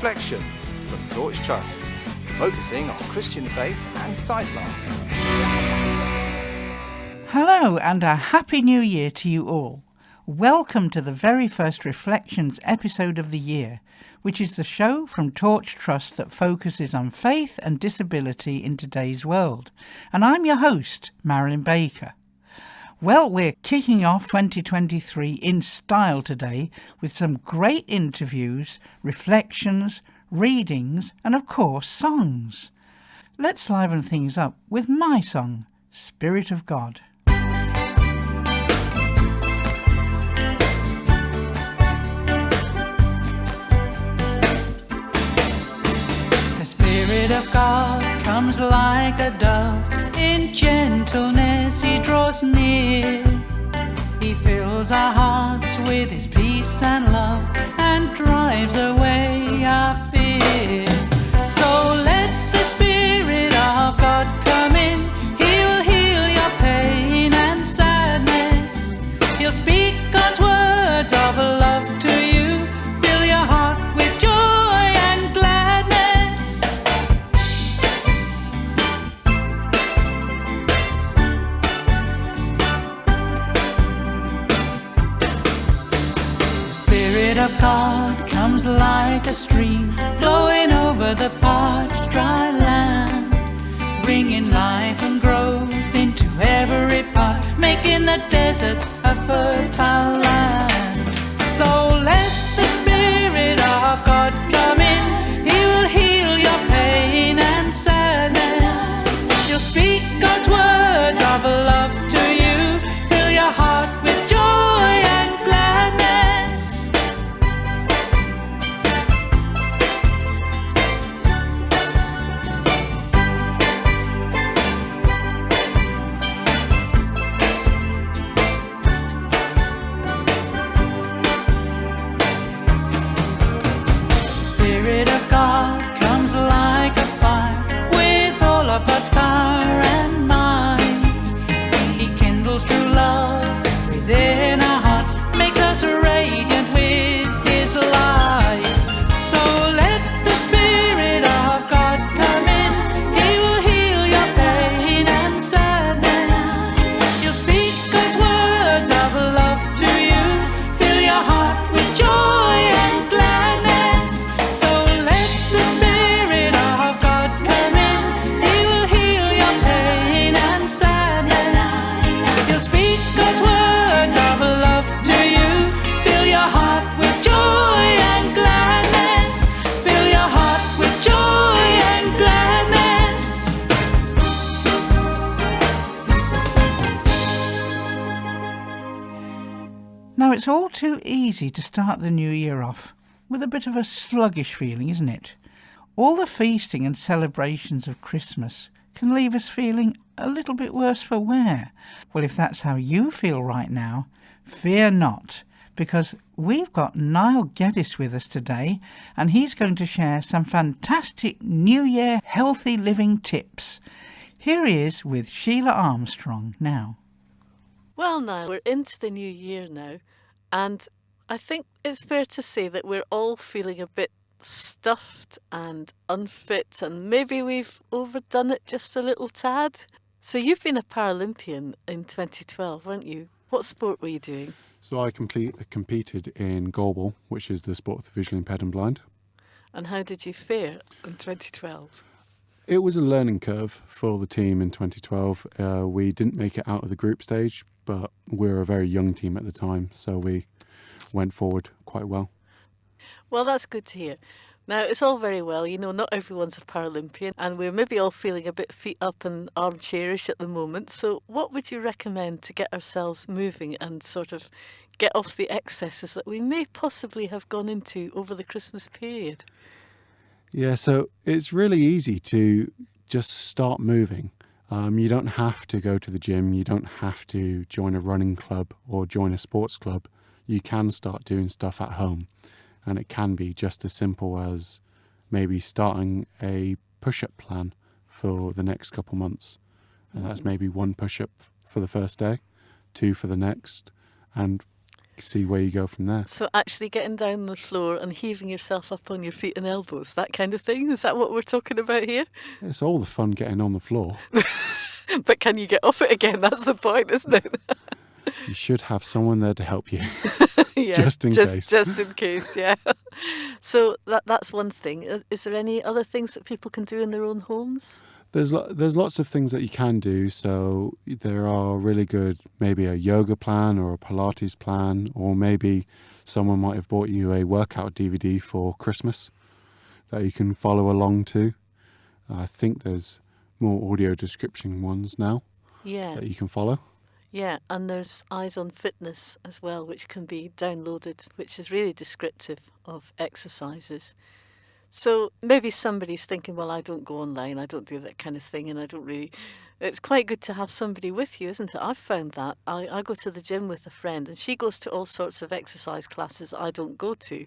Reflections from Torch Trust, focusing on Christian faith and sight loss. Hello and a Happy New Year to you all. Welcome to the very first Reflections episode of the year, which is the show from Torch Trust that focuses on faith and disability in today's world. And I'm your host, Marilyn Baker. Well, we're kicking off 2023 in style today with some great interviews, reflections, readings, and of course, songs. Let's liven things up with my song, Spirit of God. The Spirit of God comes like a dove. In gentleness he draws near. He fills our hearts with his peace and love and drives away our fear. So let the Spirit of God come in. He will heal your pain and sadness. He'll speak God's words of love to you. Fill your heart with joy and gladness. The Spirit of God comes like a stream, flowing over the parched dry land, bringing life and growth into every part, making the desert a fertile land. So let the Spirit of God come in. He will heal your pain and sadness. He'll speak God's words of love to you. Fill your heart with joy and gladness. Spirit of God comes like a fire with all of God's power and might. He kindles true love within our hearts, makes us radiant with his light. So let the Spirit of God come in. He will heal your pain and sadness. He'll speak God's words of love to you. Fill your heart with joy and gladness. So let the Spirit of God come in. He will heal your pain and sadness. He'll speak God's words of love to you. Fill your heart with joy and gladness. Fill your heart with joy and gladness. Now, it's all too easy to start the new year off with a bit of a sluggish feeling, isn't it? All the feasting and celebrations of Christmas can leave us feeling a little bit worse for wear. Well, if that's how you feel right now, fear not, because we've got Niall Geddes with us today, and he's going to share some fantastic New Year healthy living tips. Here he is with Sheila Armstrong now. Well, now we're into the new year now, and I think it's fair to say that we're all feeling a bit stuffed and unfit, and maybe we've overdone it just a little tad. So you've been a Paralympian in 2012, weren't you? What sport were you doing? So I competed in goalball, which is the sport of the visually impaired and blind. And how did you fare in 2012? It was a learning curve for the team in 2012. We didn't make it out of the group stage, but we were a very young team at the time, so we went forward quite well. Well, that's good to hear. Now, it's all very well, not everyone's a Paralympian, and we're maybe all feeling a bit feet up and armchairish at the moment. So what would you recommend to get ourselves moving and sort of get off the excesses that we may possibly have gone into over the Christmas period? Yeah, so it's really easy to just start moving. You don't have to go to the gym. You don't have to join a running club or join a sports club. You can start doing stuff at home. And it can be just as simple as maybe starting a push-up plan for the next couple months. And that's maybe 1 push-up for the first day, 2 for the next, and see where you go from there. So actually getting down on the floor and heaving yourself up on your feet and elbows, that kind of thing, is that what we're talking about here? It's all the fun getting on the floor. But can you get off it again? That's the point, isn't it? You should have someone there to help you. Yeah, Just in case. Just in case, yeah. So that's one thing. Is there any other things that people can do in their own homes? There's lots of things that you can do. So there are really good, maybe a yoga plan or a Pilates plan, or maybe someone might have bought you a workout DVD for Christmas that you can follow along to. I think there's more audio description ones now Yeah. that you can follow. Yeah, and there's Eyes on Fitness as well, which can be downloaded, which is really descriptive of exercises. So maybe somebody's thinking, well, I don't go online, I don't do that kind of thing, and I don't really... It's quite good to have somebody with you, isn't it? I've found that. I go to the gym with a friend, and she goes to all sorts of exercise classes I don't go to,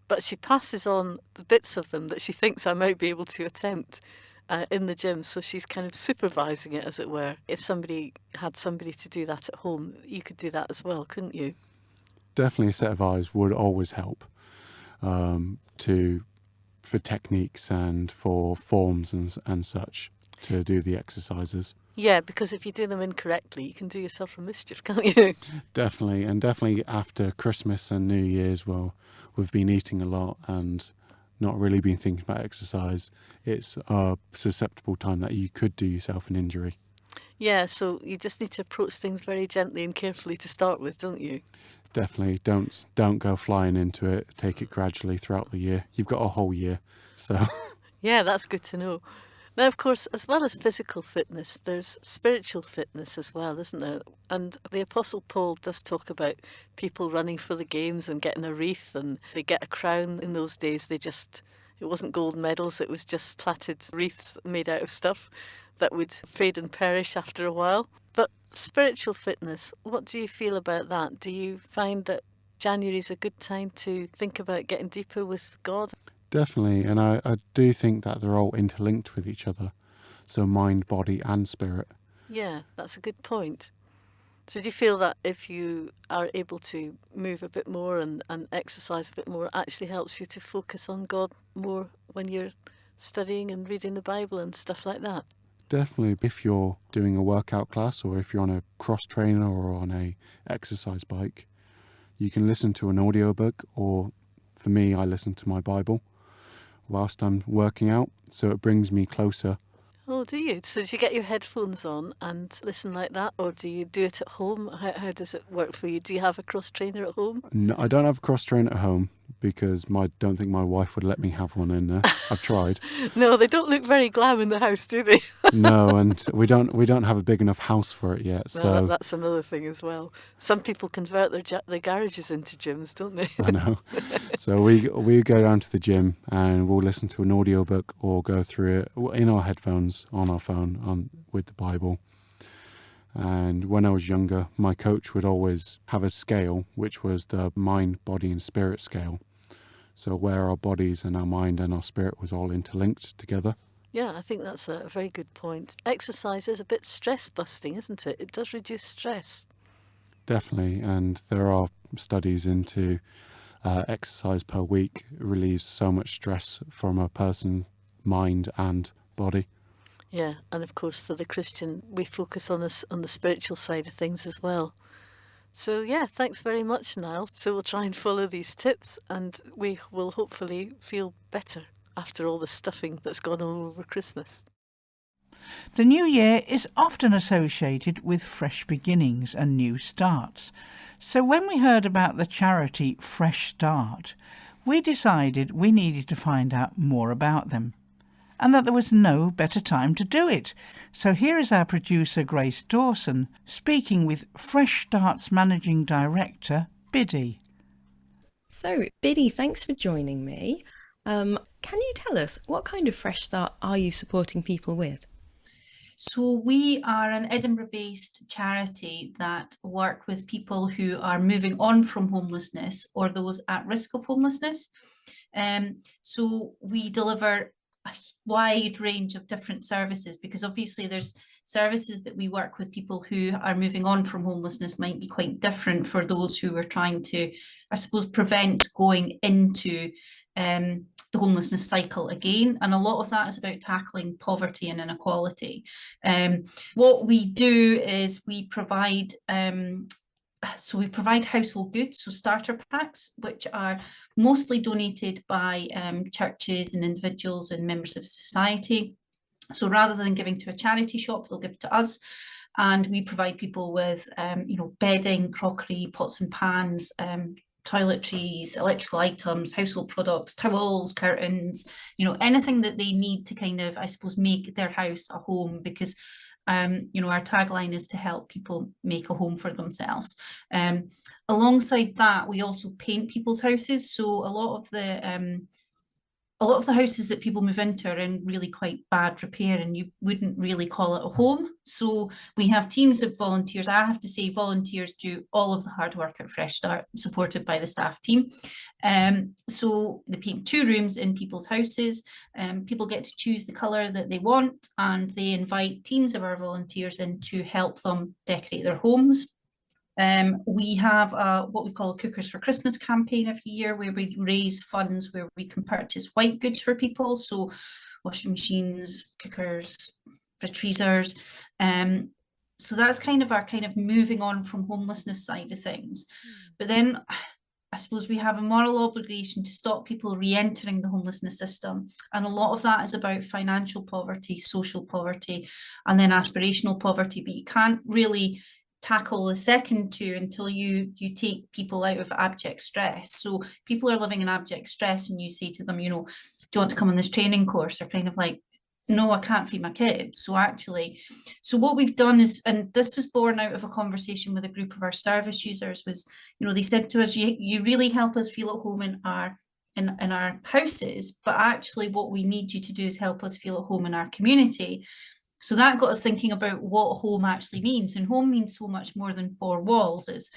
but she passes on the bits of them that she thinks I might be able to attempt in the gym, so she's kind of supervising it, as it were. If somebody had somebody to do that at home, you could do that as well, couldn't you? Definitely a set of eyes would always help for techniques and for forms and such to do the exercises. Yeah, because if you do them incorrectly, you can do yourself a mischief, can't you? Definitely, and definitely after Christmas and New Year's, well, we've been eating a lot and not really been thinking about exercise. It's a susceptible time that you could do yourself an injury. Yeah, so you just need to approach things very gently and carefully to start with, don't you? Definitely, don't go flying into it. Take it gradually throughout the year. You've got a whole year, so... Yeah, that's good to know. Now, of course, as well as physical fitness, there's spiritual fitness as well, isn't there? And the Apostle Paul does talk about people running for the games and getting a wreath, and they get a crown. In those days, it wasn't gold medals, it was just plaited wreaths made out of stuff that would fade and perish after a while. But spiritual fitness, what do you feel about that? Do you find that January is a good time to think about getting deeper with God? Definitely, and I do think that they're all interlinked with each other, so mind, body and spirit. Yeah, that's a good point. So do you feel that if you are able to move a bit more and exercise a bit more, it actually helps you to focus on God more when you're studying and reading the Bible and stuff like that? Definitely, if you're doing a workout class or if you're on a cross trainer or on a exercise bike, you can listen to an audiobook, or for me, I listen to my Bible whilst I'm working out, so it brings me closer. Oh, do you? So do you get your headphones on and listen like that, or do you do it at home? How does it work for you? Do you have a cross trainer at home? No, I don't have a cross trainer at home because don't think my wife would let me have one in there. I've tried. No, they don't look very glam in the house, do they? No, and we don't have a big enough house for it yet. So No, that's another thing as well. Some people convert their garages into gyms, don't they? I know. So we go down to the gym and we'll listen to an audiobook or go through it in our headphones on our phone with the Bible. And when I was younger, my coach would always have a scale, which was the mind, body and spirit scale. So where our bodies and our mind and our spirit was all interlinked together. Yeah, I think that's a very good point. Exercise is a bit stress busting, isn't it? It does reduce stress. Definitely, and there are studies into exercise per week relieves so much stress from a person's mind and body. Yeah, and of course for the Christian, we focus on the spiritual side of things as well. So yeah, thanks very much, Niall. So we'll try and follow these tips and we will hopefully feel better after all the stuffing that's gone on over Christmas. The new year is often associated with fresh beginnings and new starts. So when we heard about the charity Fresh Start, we decided we needed to find out more about them, and that there was no better time to do it. So here is our producer Grace Dawson speaking with Fresh Start's Managing Director, Biddy. So, Biddy, thanks for joining me. Can you tell us what kind of Fresh Start are you supporting people with? So we are an Edinburgh-based charity that work with people who are moving on from homelessness or those at risk of homelessness. So we deliver a wide range of different services because obviously there's services that we work with people who are moving on from homelessness might be quite different for those who are trying to, I suppose, prevent going into the homelessness cycle again. And a lot of that is about tackling poverty and inequality. What we do is we provide household goods, so starter packs, which are mostly donated by churches and individuals and members of society. So rather than giving to a charity shop, they'll give to us. And we provide people with, bedding, crockery, pots and pans, toiletries, electrical items, household products, towels, curtains, anything that they need to kind of, I suppose, make their house a home, because our tagline is to help people make a home for themselves. Alongside that, we also paint people's houses. So a lot of the houses that people move into are in really quite bad repair, and you wouldn't really call it a home. So we have teams of volunteers. I have to say, volunteers do all of the hard work at Fresh Start, supported by the staff team. So they paint 2 rooms in people's houses. People get to choose the colour that they want, and they invite teams of our volunteers in to help them decorate their homes. We have what we call a Cookers for Christmas campaign every year, where we raise funds where we can purchase white goods for people, so washing machines, cookers, fridge freezers. So that's kind of our moving on from homelessness side of things. But then I suppose we have a moral obligation to stop people re-entering the homelessness system. And a lot of that is about financial poverty, social poverty, and then aspirational poverty. But you can't really tackle the second 2 until you take people out of abject stress. So people are living in abject stress, and you say to them, do you want to come on this training course? They're kind of like, no, I can't feed my kids. So what we've done is, and this was born out of a conversation with a group of our service users, was, they said to us, you really help us feel at home in our houses, but actually what we need you to do is help us feel at home in our community. So that got us thinking about what home actually means. And home means so much more than 4 walls. It's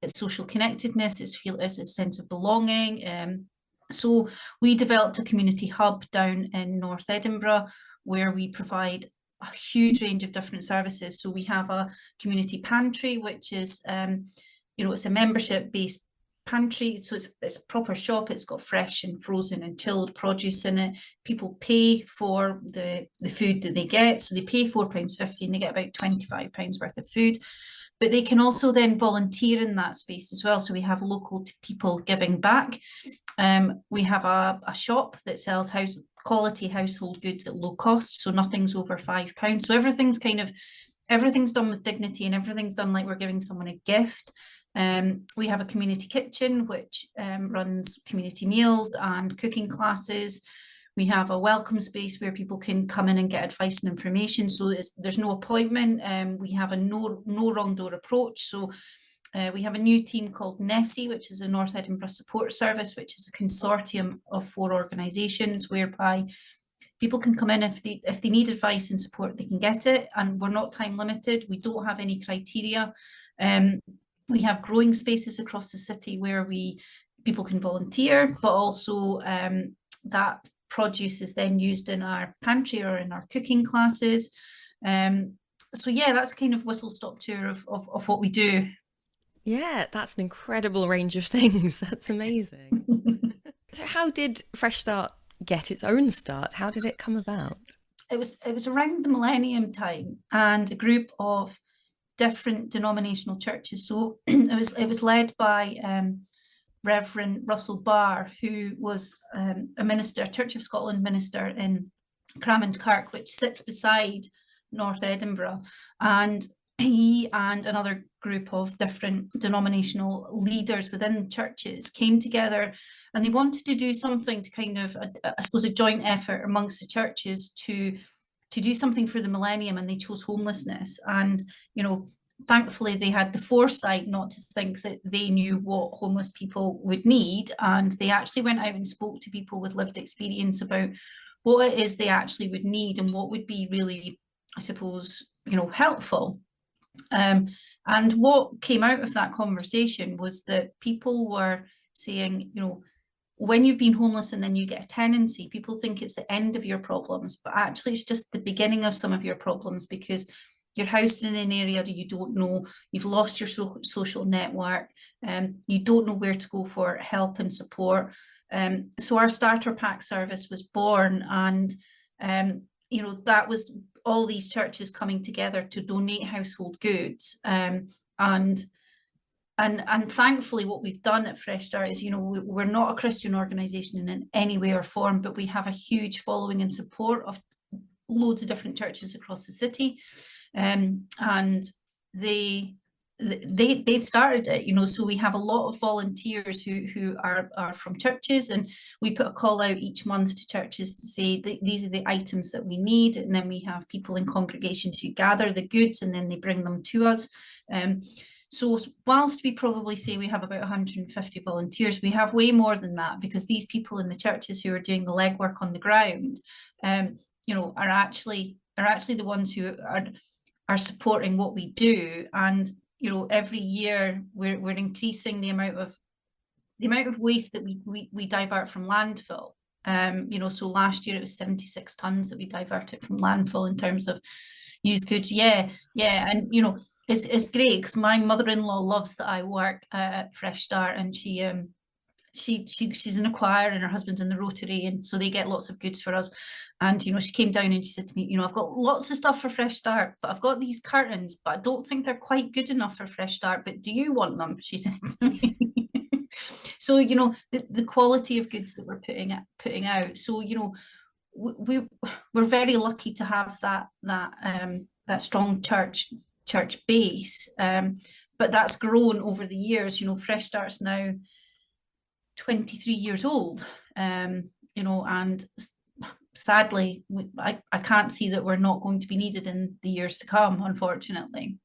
social connectedness, it's a sense of belonging. So we developed a community hub down in North Edinburgh, where we provide a huge range of different services. So we have a community pantry, which is, it's a membership-based pantry. So it's a proper shop. It's got fresh and frozen and chilled produce in it. People pay for the food that they get. So they pay £4.50 and they get about £25 worth of food. But they can also then volunteer in that space as well. So we have local people giving back. We have a shop that sells quality household goods at low cost. So nothing's over £5. So everything's done with dignity, and everything's done like we're giving someone a gift. We have a community kitchen, which runs community meals and cooking classes. We have a welcome space where people can come in and get advice and information. So there's no appointment. We have a no wrong door approach. So we have a new team called Nessie, which is a North Edinburgh Support Service, which is a consortium of 4 organisations, whereby people can come in if they need advice and support, they can get it. And we're not time limited. We don't have any criteria. We have growing spaces across the city where people can volunteer, but also that produce is then used in our pantry or in our cooking classes. So yeah, that's a kind of whistle-stop tour of what we do. Yeah, that's an incredible range of things. That's amazing. So how did Fresh Start get its own start? How did it come about? It was around the millennium time, and a group of different denominational churches. So it was led by Reverend Russell Barr, who was a minister, Church of Scotland minister in Cramond Kirk, which sits beside North Edinburgh. And he and another group of different denominational leaders within churches came together, and they wanted to do something to kind of, I suppose, a joint effort amongst the churches to do something for the millennium, and they chose homelessness. And, thankfully they had the foresight not to think that they knew what homeless people would need, and they actually went out and spoke to people with lived experience about what it is they actually would need and what would be really, I suppose, helpful. And what came out of that conversation was that people were saying, when you've been homeless and then you get a tenancy, people think it's the end of your problems, but actually it's just the beginning of some of your problems, because you're housed in an area that you don't know, you've lost your social network, you don't know where to go for help and support. So our starter pack service was born, and you know, that was all these churches coming together to donate household goods. And thankfully what we've done at Fresh Start is, you know, we're not a Christian organisation in any way or form, but we have a huge following and support of loads of different churches across the city. And they started it, you know, so we have a lot of volunteers who are from churches, and we put a call out each month to churches to say these are the items that we need, and then we have people in congregations who gather the goods and then they bring them to us. So whilst we probably say we have about 150 volunteers, we have way more than that, because these people in the churches who are doing the legwork on the ground, you know, are actually the ones who are supporting what we do. And you know, every year we're increasing the amount of waste that we divert from landfill. You know, so last year it was 76 tons that we diverted from landfill in terms of used goods. Yeah, and you know, it's great, because my mother-in-law loves that I work at Fresh Start, and she's in a choir and her husband's in the Rotary, and so they get lots of goods for us. And you know, she came down and she said to me, you know, I've got lots of stuff for Fresh Start, but I've got these curtains, but I don't think they're quite good enough for Fresh Start, but do you want them? She said to me. So you know, the quality of goods that we're putting out. So you know, we're very lucky to have that strong church base, but that's grown over the years. You know, Fresh Start's now 23 years old, you know, and sadly I can't see that we're not going to be needed in the years to come, unfortunately.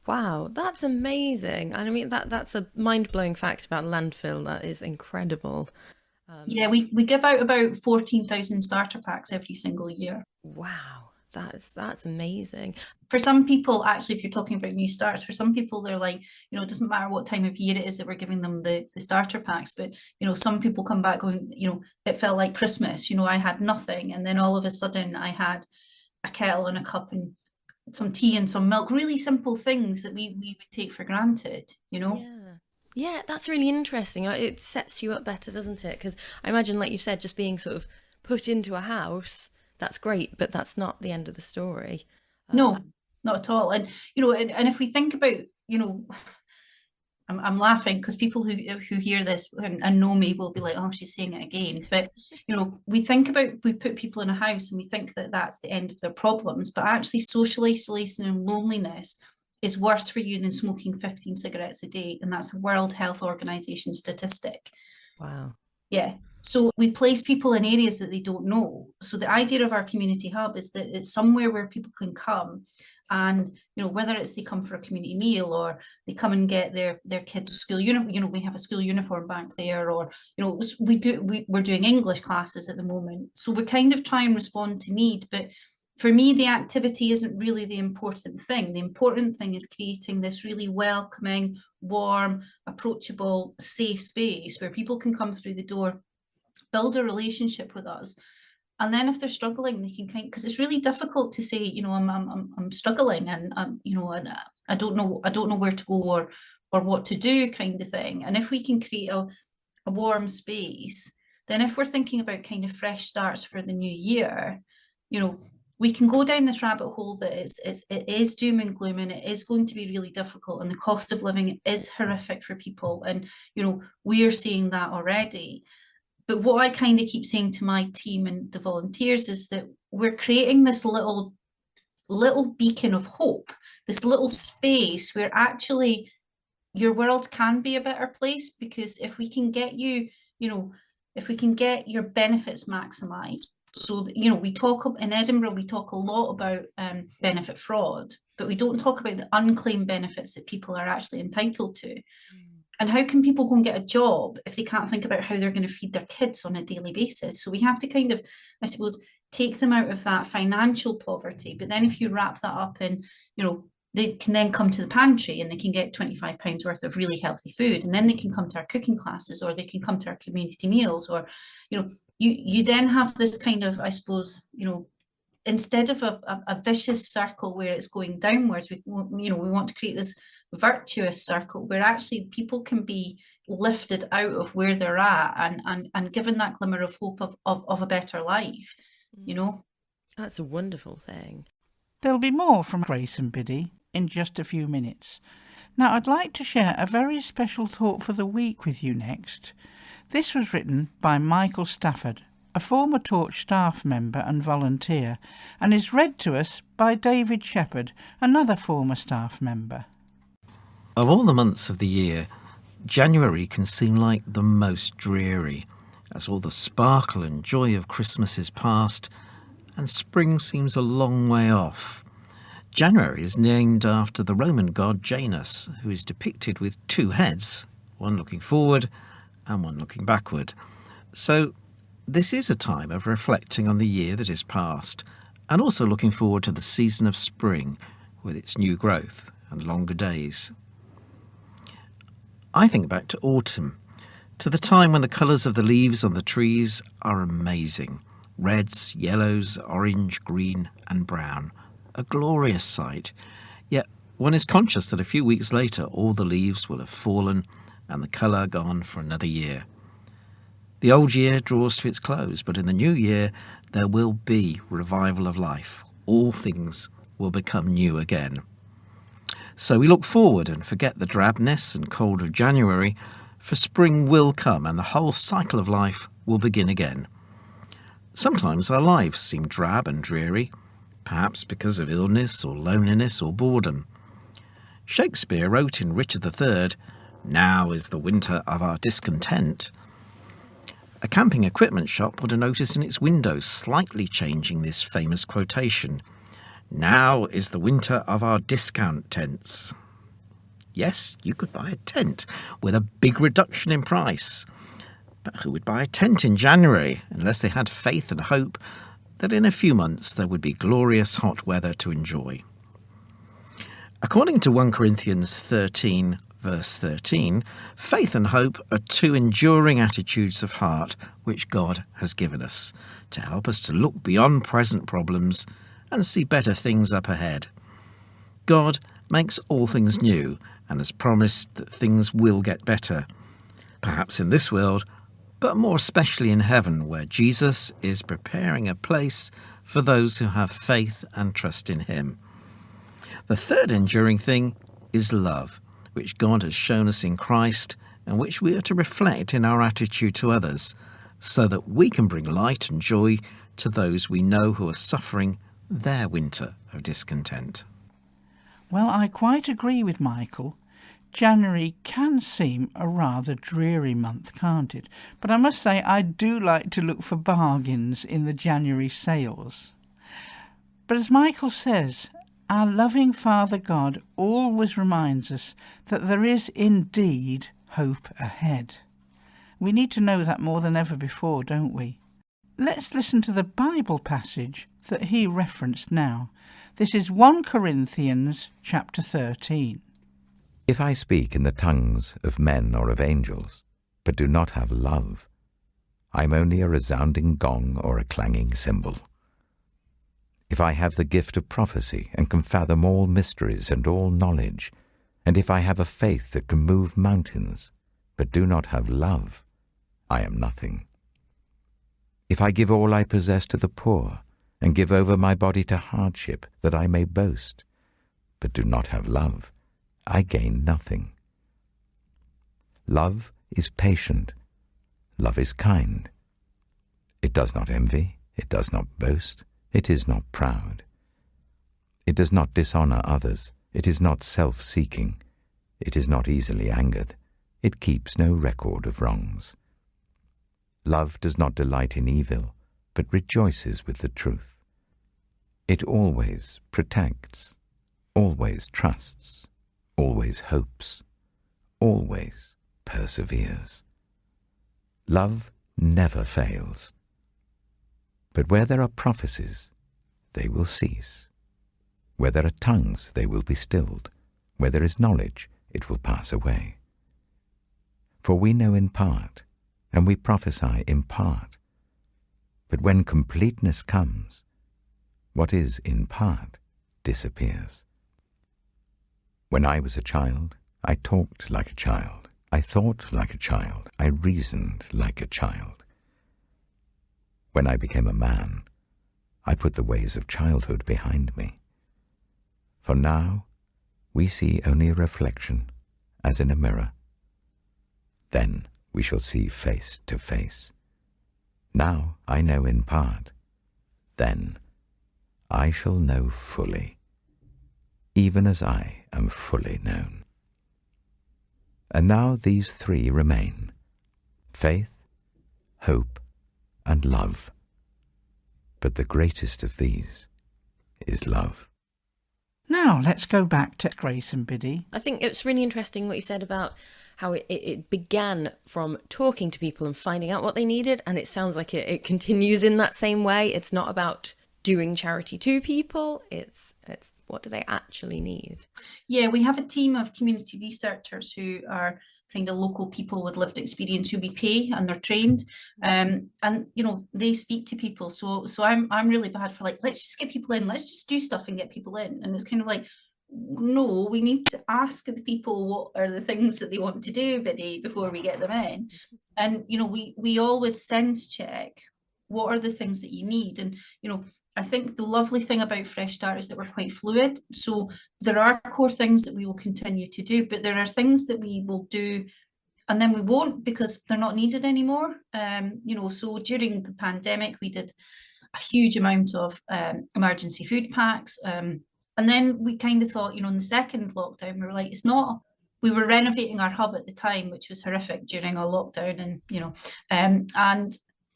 Wow, that's amazing. And I mean, that's a mind-blowing fact about landfill. That is incredible. Yeah, we give out about 14,000 starter packs every single year. Wow, that's amazing. For some people, actually, if you're talking about new starts, for some people, they're like, you know, it doesn't matter what time of year it is that we're giving them the starter packs, but, you know, some people come back going, you know, it felt like Christmas, you know, I had nothing, and then all of a sudden I had a kettle and a cup and some tea and some milk, really simple things that we would take for granted, you know? Yeah, that's really interesting. It sets you up better, doesn't it? Because I imagine, like you said, just being sort of put into a house, that's great, but that's not the end of the story. No, not at all. And, you know, and if we think about, you know, I'm laughing because people who hear this and know me will be like, oh, she's saying it again. But, you know, we put people in a house and we think that that's the end of their problems, but actually social isolation and loneliness is worse for you than smoking 15 cigarettes a day. And that's a World Health Organization statistic. Wow. Yeah. So we place people in areas that they don't know. So the idea of our community hub is that it's somewhere where people can come, and you know, whether it's they come for a community meal or they come and get their kids' school uniform. You know, we have a school uniform bank there, or you know, we're doing English classes at the moment. So we kind of try and respond to need, but for me, the activity isn't really the important thing. The important thing is creating this really welcoming, warm, approachable, safe space where people can come through the door, build a relationship with us, and then if they're struggling, they can because it's really difficult to say, you know, I'm struggling, and you know, and I don't know where to go or what to do, kind of thing. And if we can create a warm space, then if we're thinking about kind of fresh starts for the new year, you know, we can go down this rabbit hole that it is doom and gloom, and it is going to be really difficult, and the cost of living is horrific for people, and you know, we are seeing that already. But what I kind of keep saying to my team and the volunteers is that we're creating this little beacon of hope, this little space where actually your world can be a better place, because if we can get you, you know, if we can get your benefits maximized. So, you know, we talk in Edinburgh, we talk a lot about benefit fraud, but we don't talk about the unclaimed benefits that people are actually entitled to. And how can people go and get a job if they can't think about how they're going to feed their kids on a daily basis? So we have to kind of, I suppose, take them out of that financial poverty. But then if you wrap that up in, you know, they can then come to the pantry and they can get £25 worth of really healthy food, and then they can come to our cooking classes, or they can come to our community meals, or you then have this kind of, I suppose, instead of a vicious circle where it's going downwards, we want to create this virtuous circle where actually people can be lifted out of where they're at and given that glimmer of hope of a better life. That's a wonderful thing. There'll be more from Grace and Biddy in just a few minutes. Now, I'd like to share a very special thought for the week with you next. This was written by Michael Stafford, a former Torch staff member and volunteer, and is read to us by David Shepherd, another former staff member. Of all the months of the year, January can seem like the most dreary, as all the sparkle and joy of Christmas is past, and spring seems a long way off. January is named after the Roman god Janus, who is depicted with two heads, one looking forward and one looking backward. So this is a time of reflecting on the year that is past, and also looking forward to the season of spring with its new growth and longer days. I think back to autumn, to the time when the colours of the leaves on the trees are amazing. Reds, yellows, orange, green and brown. A glorious sight. Yet one is conscious that a few weeks later all the leaves will have fallen and the colour gone for another year. The old year draws to its close, but in the new year there will be revival of life. All things will become new again. So we look forward and forget the drabness and cold of January, for spring will come and the whole cycle of life will begin again. Sometimes our lives seem drab and dreary, perhaps because of illness or loneliness or boredom. Shakespeare wrote in Richard III, "Now is the winter of our discontent." A camping equipment shop put a notice in its window slightly changing this famous quotation. "Now is the winter of our discount tents." Yes, you could buy a tent with a big reduction in price. But who would buy a tent in January unless they had faith and hope that in a few months there would be glorious hot weather to enjoy? According to 1 Corinthians 13, verse 13, faith and hope are two enduring attitudes of heart which God has given us to help us to look beyond present problems and see better things up ahead. God makes all things new and has promised that things will get better, perhaps in this world, but more especially in heaven, where Jesus is preparing a place for those who have faith and trust in him. The third enduring thing is love, which God has shown us in Christ and which we are to reflect in our attitude to others, so that we can bring light and joy to those we know who are suffering their winter of discontent. Well, I quite agree with Michael. January can seem a rather dreary month, can't it? But I must say I do like to look for bargains in the January sales. But as Michael says, our loving Father God always reminds us that there is indeed hope ahead. We need to know that more than ever before, don't we? Let's listen to the Bible passage that he referenced now. This is 1 Corinthians chapter 13. If I speak in the tongues of men or of angels, but do not have love, I am only a resounding gong or a clanging cymbal. If I have the gift of prophecy and can fathom all mysteries and all knowledge, and if I have a faith that can move mountains, but do not have love, I am nothing. If I give all I possess to the poor, and give over my body to hardship, that I may boast, but do not have love, I gain nothing. Love is patient. Love is kind. It does not envy. It does not boast. It is not proud. It does not dishonor others. It is not self-seeking. It is not easily angered. It keeps no record of wrongs. Love does not delight in evil, but rejoices with the truth. It always protects, always trusts, always hopes, always perseveres. Love never fails. But where there are prophecies, they will cease. Where there are tongues, they will be stilled. Where there is knowledge, it will pass away. For we know in part, and we prophesy in part. But when completeness comes, what is in part disappears. When I was a child, I talked like a child. I thought like a child. I reasoned like a child. When I became a man, I put the ways of childhood behind me. For now, we see only a reflection, as in a mirror. Then we shall see face to face. Now I know in part. Then I shall know fully, even as I am fully known. And now these three remain: faith, hope, and love. But the greatest of these is love. Now let's go back to Grace and Biddy. I think it's really interesting what you said about how it began from talking to people and finding out what they needed, and it sounds like it continues in that same way. It's not about doing charity to people, it's what do they actually need. Yeah, we have a team of community researchers who are kind of local people with lived experience who we pay, and they're trained, and you know, they speak to people. So I'm really bad for like, let's just get people in, let's just do stuff and get people in. And it's kind of like, no, we need to ask the people what are the things that they want to do, Biddy, before we get them in. And you know, we always sense check what are the things that you need. And you know, I think the lovely thing about Fresh Start is that we're quite fluid. So there are core things that we will continue to do, but there are things that we will do and then we won't because they're not needed anymore. You know, so during the pandemic, we did a huge amount of emergency food packs. And then we kind of thought, you know, in the second lockdown, we were like, it's not, we were renovating our hub at the time, which was horrific during our lockdown. And, you know,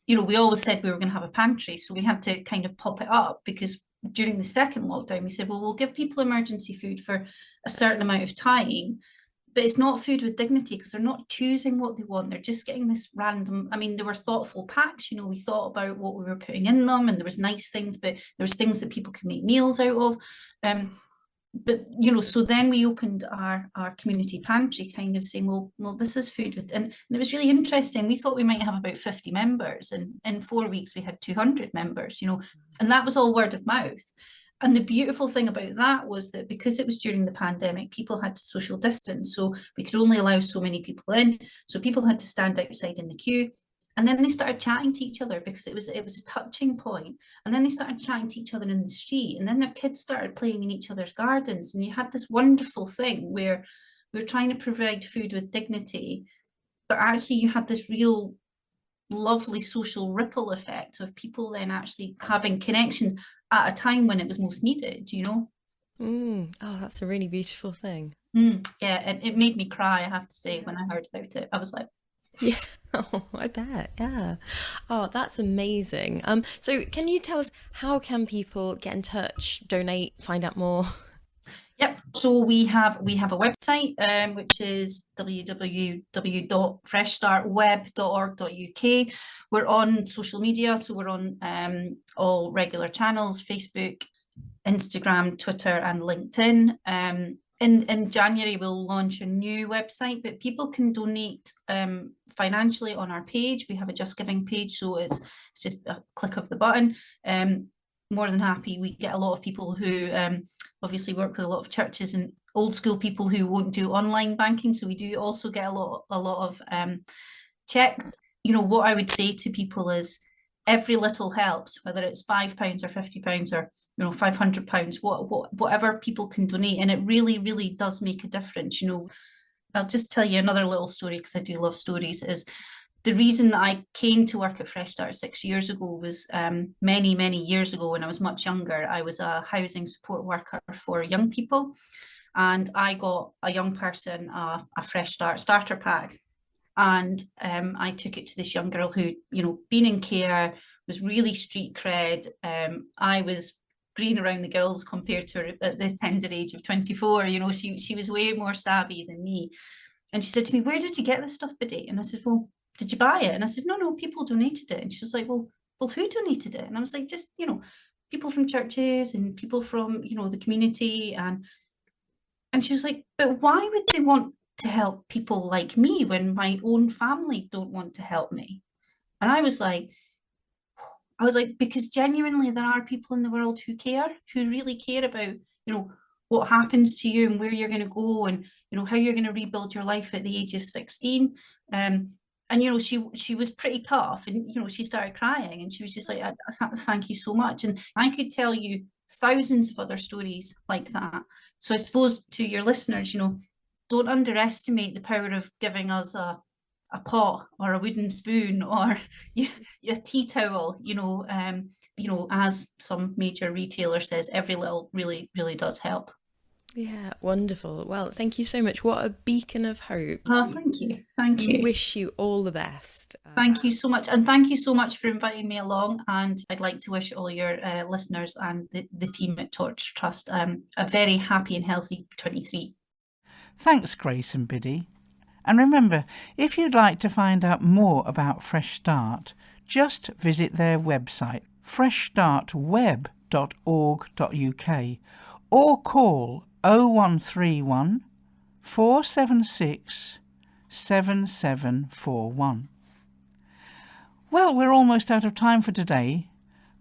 you know, we always said we were going to have a pantry. So we had to kind of pop it up because during the second lockdown, we said, well, we'll give people emergency food for a certain amount of time, but it's not food with dignity because they're not choosing what they want. They're just getting this random, I mean, there were thoughtful packs, you know, we thought about what we were putting in them and there was nice things, but there was things that people could make meals out of. But, you know, so then we opened our community pantry kind of saying, well, this is food with, and it was really interesting. We thought we might have about 50 members and in 4 weeks we had 200 members, you know, and that was all word of mouth. And the beautiful thing about that was that because it was during the pandemic, people had to social distance. So we could only allow so many people in. So people had to stand outside in the queue. And then they started chatting to each other because it was a touching point. And then they started chatting to each other in the street. And then their kids started playing in each other's gardens. And you had this wonderful thing where we were trying to provide food with dignity, but actually you had this real lovely social ripple effect of people then actually having connections at a time when it was most needed, you know? Oh, that's a really beautiful thing. Yeah, it made me cry, I have to say, when I heard about it. I was like, yeah, oh, I bet, yeah. Oh, that's amazing. So can you tell us, how can people get in touch, donate, find out more? Yep. So we have a website, which is www.freshstartweb.org.uk. We're on social media, so we're on all regular channels: Facebook, Instagram, Twitter, and LinkedIn. In January, we'll launch a new website, but people can donate financially on our page. We have a Just Giving page, so it's just a click of the button. More than happy. We get a lot of people who obviously work with a lot of churches and old school people who won't do online banking. So we do also get a lot of checks. You know, what I would say to people is every little helps, whether it's £5 or £50 or, you know, £500, whatever people can donate. And it really, really does make a difference. You know, I'll just tell you another little story because I do love stories. Is the reason that I came to work at Fresh Start 6 years ago was many, many years ago when I was much younger. I was a housing support worker for young people, and I got a young person a Fresh Start starter pack, and I took it to this young girl who, you know, been in care, was really street cred. I was green around the girls compared to her at the tender age of 24. You know, she was way more savvy than me. And she said to me, "Where did you get this stuff, Biddy?" And I said, "Well, did you buy it?" And I said, no, people donated it. And she was like, well, who donated it? And I was like, just, you know, people from churches and people from, you know, the community. And she was like, but why would they want to help people like me when my own family don't want to help me? And I was like, because genuinely there are people in the world who care, who really care about, you know, what happens to you and where you're going to go, and, you know, how you're going to rebuild your life at the age of 16. And, you know, she was pretty tough, and, you know, she started crying, and she was just like, thank you so much. And I could tell you thousands of other stories like that. So I suppose to your listeners, you know, don't underestimate the power of giving us a pot or a wooden spoon or a tea towel, you know, as some major retailer says, every little really, really does help. Yeah, wonderful. Well, thank you so much. What a beacon of hope. Oh, thank you. Thank you. Wish you all the best. Thank you so much. And thank you so much for inviting me along. And I'd like to wish all your listeners and the team at Torch Trust a very happy and healthy 23. Thanks, Grace and Biddy. And remember, if you'd like to find out more about Fresh Start, just visit their website, freshstartweb.org.uk, or call 0131 476 7741. Well, we're almost out of time for today,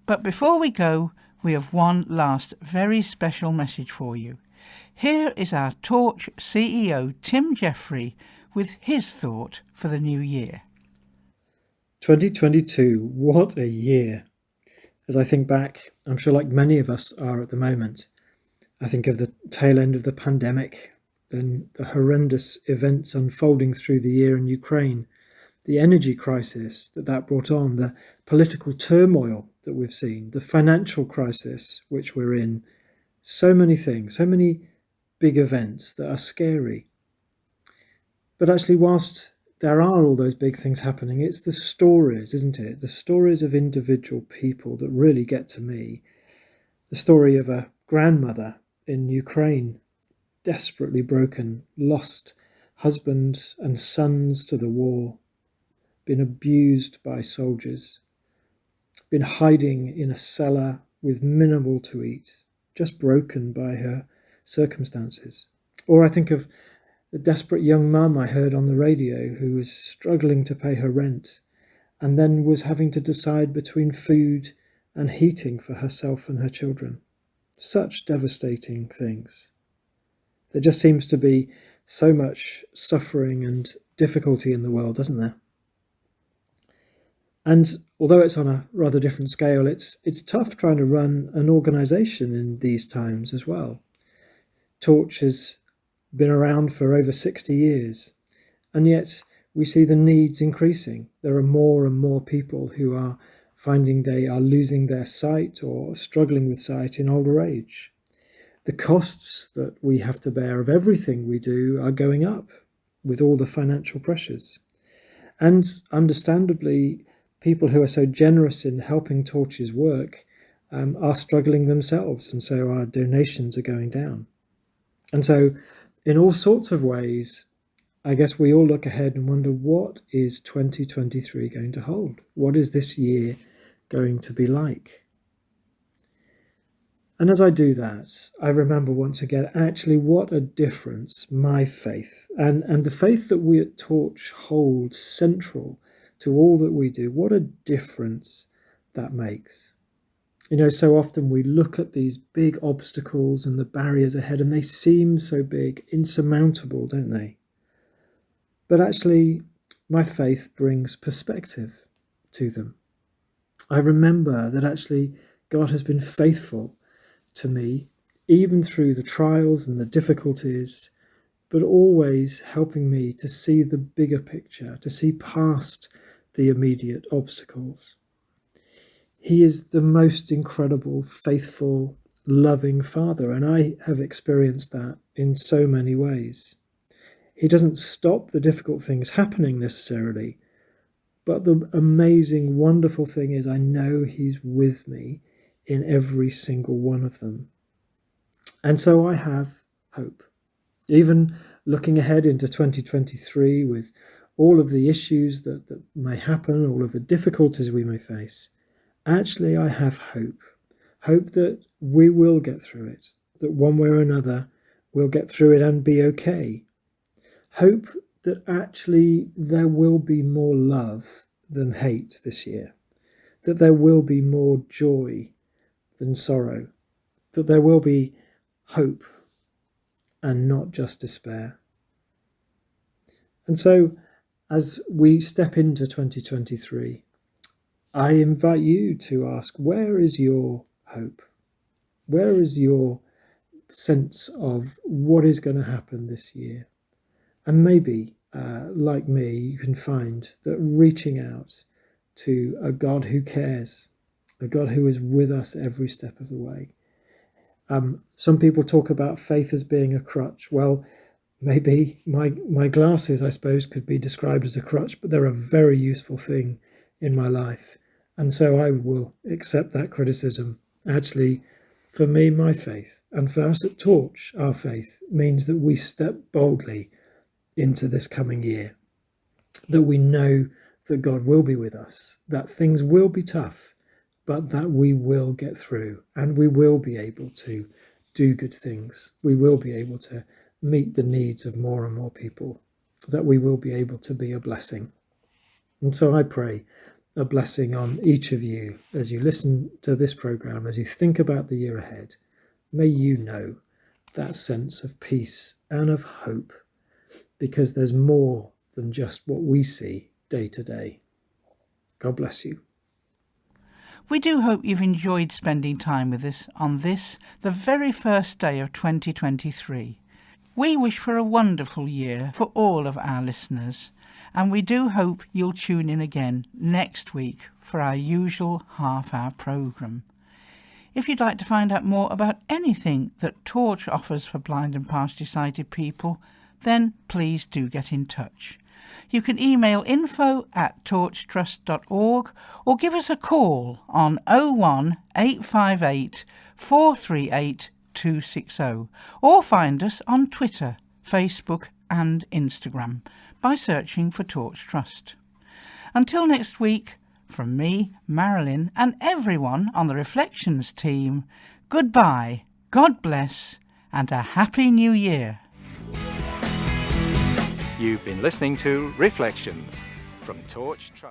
but before we go, we have one last very special message for you. Here is our Torch CEO, Tim Jeffrey, with his thought for the new year. 2022, what a year. As I think back, I'm sure like many of us are at the moment, I think of the tail end of the pandemic, then the horrendous events unfolding through the year in Ukraine, the energy crisis that brought on, the political turmoil that we've seen, the financial crisis which we're in, so many things, so many big events that are scary. But actually, whilst there are all those big things happening, it's the stories, isn't it? The stories of individual people that really get to me. The story of a grandmother in Ukraine, desperately broken, lost husband and sons to the war, been abused by soldiers, been hiding in a cellar with minimal to eat, just broken by her circumstances. Or I think of the desperate young mum I heard on the radio who was struggling to pay her rent and then was having to decide between food and heating for herself and her children. Such devastating things. There just seems to be so much suffering and difficulty in the world, doesn't there? And although it's on a rather different scale, it's tough trying to run an organisation in these times as well. Torch has been around for over 60 years, and yet we see the needs increasing. There are more and more people who are finding they are losing their sight or struggling with sight in older age. The costs that we have to bear of everything we do are going up with all the financial pressures. And understandably, people who are so generous in helping Torch's work are struggling themselves, and so our donations are going down. And so in all sorts of ways, I guess we all look ahead and wonder, what is 2023 going to hold? What is this year going to be like? And as I do that, I remember once again, actually, what a difference my faith and the faith that we at Torch hold central to all that we do, what a difference that makes. You know, so often we look at these big obstacles and the barriers ahead, and they seem so big, insurmountable, don't they? But actually, my faith brings perspective to them. I remember that actually God has been faithful to me, even through the trials and the difficulties, but always helping me to see the bigger picture, to see past the immediate obstacles. He is the most incredible, faithful, loving Father, and I have experienced that in so many ways. He doesn't stop the difficult things happening necessarily, but the amazing, wonderful thing is I know He's with me in every single one of them. And so I have hope. Even looking ahead into 2023 with all of the issues that may happen, all of the difficulties we may face, actually I have hope. Hope that we will get through it, that one way or another we'll get through it and be okay. Hope that actually there will be more love than hate this year, that there will be more joy than sorrow, that there will be hope and not just despair. And so, as we step into 2023, I invite you to ask, where is your hope? Where is your sense of what is going to happen this year? And maybe, like me, you can find that reaching out to a God who cares, a God who is with us every step of the way. Some people talk about faith as being a crutch. Well, maybe my glasses, I suppose, could be described as a crutch, but they're a very useful thing in my life. And so I will accept that criticism. Actually, for me, my faith, and for us at Torch, our faith, means that we step boldly into this coming year, that we know that God will be with us, that things will be tough, but that we will get through and we will be able to do good things. We will be able to meet the needs of more and more people, that we will be able to be a blessing. And so I pray a blessing on each of you as you listen to this program, as you think about the year ahead. May you know that sense of peace and of hope, because there's more than just what we see day to day. God bless you. We do hope you've enjoyed spending time with us on this, the very first day of 2023. We wish for a wonderful year for all of our listeners, and we do hope you'll tune in again next week for our usual half-hour programme. If you'd like to find out more about anything that Torch offers for blind and partially sighted people, then please do get in touch. You can email info@torchtrust.org or give us a call on 01 858 438 260, or find us on Twitter, Facebook and Instagram by searching for Torch Trust. Until next week, from me, Marilyn, and everyone on the Reflections team, goodbye, God bless, and a Happy New Year. You've been listening to Reflections from Torch Trust.